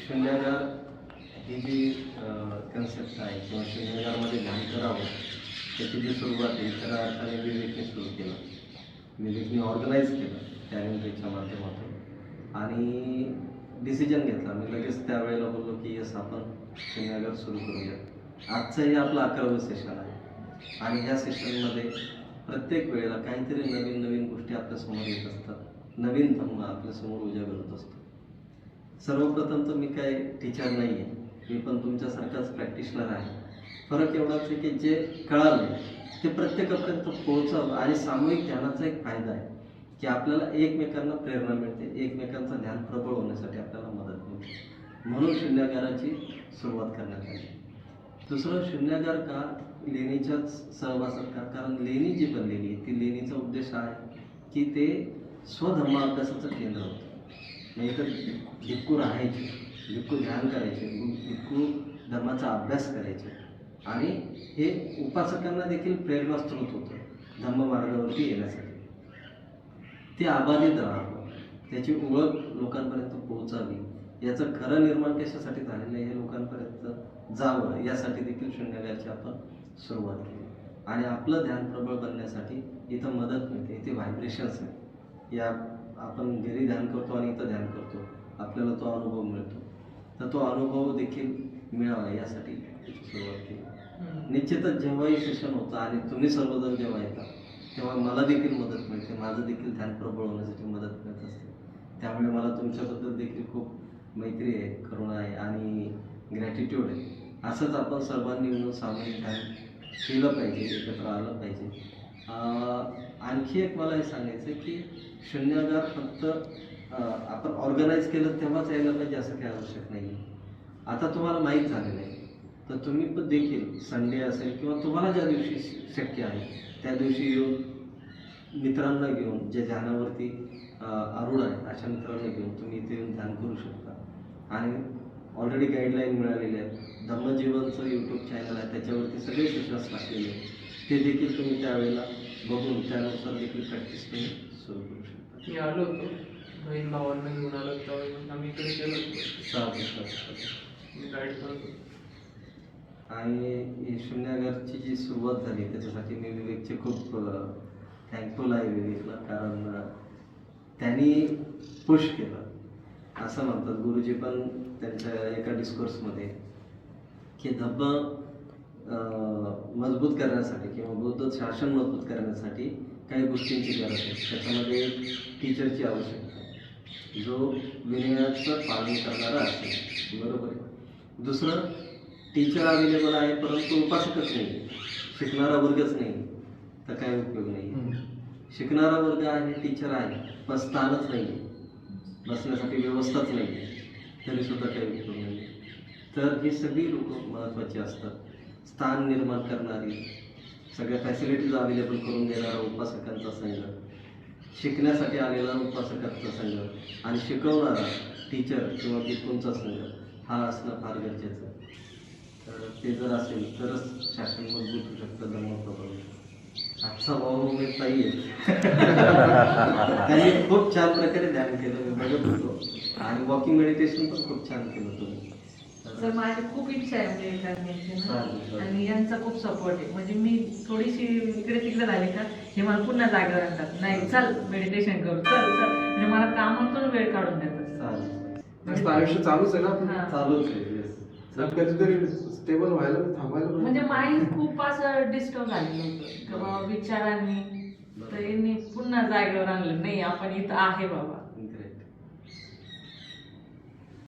शून्यागार ही जी concept आहे किंवा शून्यागारमध्ये ध्यान करावं त्याची जी सुरुवात आहे खऱ्या अर्थाने विवेकने सुरू केलं. विवेकने ऑर्गनाईज केलं टॅलेंटच्या माध्यमातून आणि डिसिजन घेतला. मी लगेच त्यावेळेला बोललो की यस आपण शून्यागार सुरू करूया. आजचं हे आपलं 11वं सेशन आहे आणि ह्या सेशनमध्ये प्रत्येक वेळेला काहीतरी नवीन नवीन गोष्टी आपल्यासमोर येत असतात. नवीन धम्म आपल्यासमोर उजागर होत असतो. सर्वप्रथम तर मी काय टीचर नाही आहे, मी पण तुमच्यासारखाच प्रॅक्टिशनर आहे. फरक एवढाच आहे की जे कळालं ते प्रत्येकापर्यंत पोहोचावं. आणि सामूहिक ध्यानाचा एक फायदा आहे की आपल्याला एकमेकांना प्रेरणा मिळते, एकमेकांचं ध्यान प्रबळ होण्यासाठी आपल्याला मदत मिळते. म्हणून शून्यागाराची सुरुवात करण्यात आली. दुसरं, शून्यागार का लेणीच्याच सहवासात का? कारण लेणी जी बनलेली आहे ती लेणीचा उद्देश आहे की ते स्वधर्म अभ्यासाचं केंद्र होतं. नाही तर भिक्खू राहायचे, भिक्खू ध्यान करायचे, भिक्खू धर्माचा अभ्यास करायचे आणि हे उपासकांना देखील प्रेरणा स्रोत होतं धम्ममार्गावरती येण्यासाठी. ते अबाधित राहावं, त्याची ओळख लोकांपर्यंत पोहोचावी, याचं खरं निर्माण कशासाठी झालेलं आहे हे लोकांपर्यंत जावं यासाठी देखील शून्यागारची आपण सुरुवात केली. आणि आपलं ध्यान प्रबळ बनण्यासाठी इथं मदत मिळते. इथे व्हायब्रेशन्स आहेत. या आपण घरी ध्यान करतो आणि इथं ध्यान करतो, आपल्याला तो अनुभव मिळतो. तर तो अनुभव देखील मिळावा यासाठी त्याची सुरुवात केली. निश्चितच जेव्हाही सेशन होतं आणि तुम्ही सर्वजण जेव्हा येतात तेव्हा मला देखील मदत मिळते, माझं देखील ध्यान प्रबळ होण्यासाठी मदत मिळत असते. त्यामुळे मला तुमच्याबद्दल देखील खूप मैत्री आहे, करुणा आहे आणि ग्रॅटिट्यूड आहे. असंच आपण सर्वांनी मिळून सामूहिक ध्यान केलं पाहिजे, एकत्र आलं पाहिजे. आणखी एक मला हे सांगायचं आहे की शून्यागार फक्त आपण ऑर्गनाईज केलं तेव्हाच यायला पाहिजे असं काही आवश्यक नाही आहे. आता तुम्हाला माहीत झालेलं आहे तर तुम्ही पण देखील संडे असेल किंवा तुम्हाला ज्या दिवशी शक्य आहे त्या दिवशी येऊन मित्रांना घेऊन, जे ध्यानावरती आरूढ आहे अशा मित्रांना घेऊन तुम्ही इथे येऊन ध्यान करू शकता. आणि ऑलरेडी गाईडलाईन मिळालेले आहेत. धम्मजीवनचं यूट्यूब चॅनल आहे, त्याच्यावरती सगळे सेशन्स टाकलेले आहेत. ते देखील तुम्ही त्यावेळेला बघून त्यानुसार देखील प्रॅक्टिस तुम्ही सुरू करू शकता. मी आलो होतो, बहीण भावांना घेऊन आलो तेव्हा आम्ही इकडे गेलो होतो, मी गाईड करत होतो. आणि शून्यागारची जी सुरुवात झाली त्याच्यासाठी मी विवेकचे खूप थँकफुल आहे विवेकला. कारण त्यांनी पुश केलं. असं म्हणतात गुरुजी पण त्यांच्या एका डिस्कोर्समध्ये की धम्म मजबूत करण्यासाठी किंवा बौद्ध शासन मजबूत करण्यासाठी काही गोष्टींची गरज आहे. त्याच्यामध्ये टीचरची आवश्यकता आहे जो विनयाचं पालन करणारा असेल, बरोबर आहे. दुसरं, टीचर अवेलेबल आहे परंतु उपासकच नाही, शिकणारा वर्गच नाही, तर काय उपयोग नाही. शिकणारा वर्ग आहे, टीचर आहे, पण स्थानच नाही, बसण्यासाठी व्यवस्थाच नाही, तरीसुद्धा काही उपयोग नाही. तर ही सगळी लोक महत्त्वाची असतात. स्थान निर्माण करणारी, सगळ्या फॅसिलिटीज अवेलेबल करून देणारा उपासकांचा संघ, शिकण्यासाठी आलेला उपासकांचा संघ आणि शिकवणारा टीचर किंवा भिक्खूंचा संघ हा असणं फार गरजेचं आहे. तर ते जर असेल तरच शासन मजबूत होऊ शकतं, धर्म प्रबळ होऊ शकतं. आजचा भाऊ मी ताई आहे त्यांनी खूप छान प्रकारे ध्यान केलं, मी बघत होतो. आणि वॉकिंग मेडिटेशन पण खूप छान केलं तुम्ही. तर माझी खूप इच्छा आहे म्हणजे करण्याची आणि यांचा खूप सपोर्ट आहे. म्हणजे मी थोडीशी इकडे तिकडे झाली का हे मला पुन्हा जागा आणतात, नाही चल मेडिटेशन करू, चल चल, म्हणजे मला कामातून वेळ काढून देतात. आयुष्य चालूच आहे ना, चालूच आहे. कधीतरी स्टेबल व्हायला थांबायला म्हणजे माइंड खूप असं डिस्टर्ब झालेलं होतं किंवा विचारांनी, तर यांनी पुन्हा जागेवर आणलं, नाही आपण इथं आहे बाबा.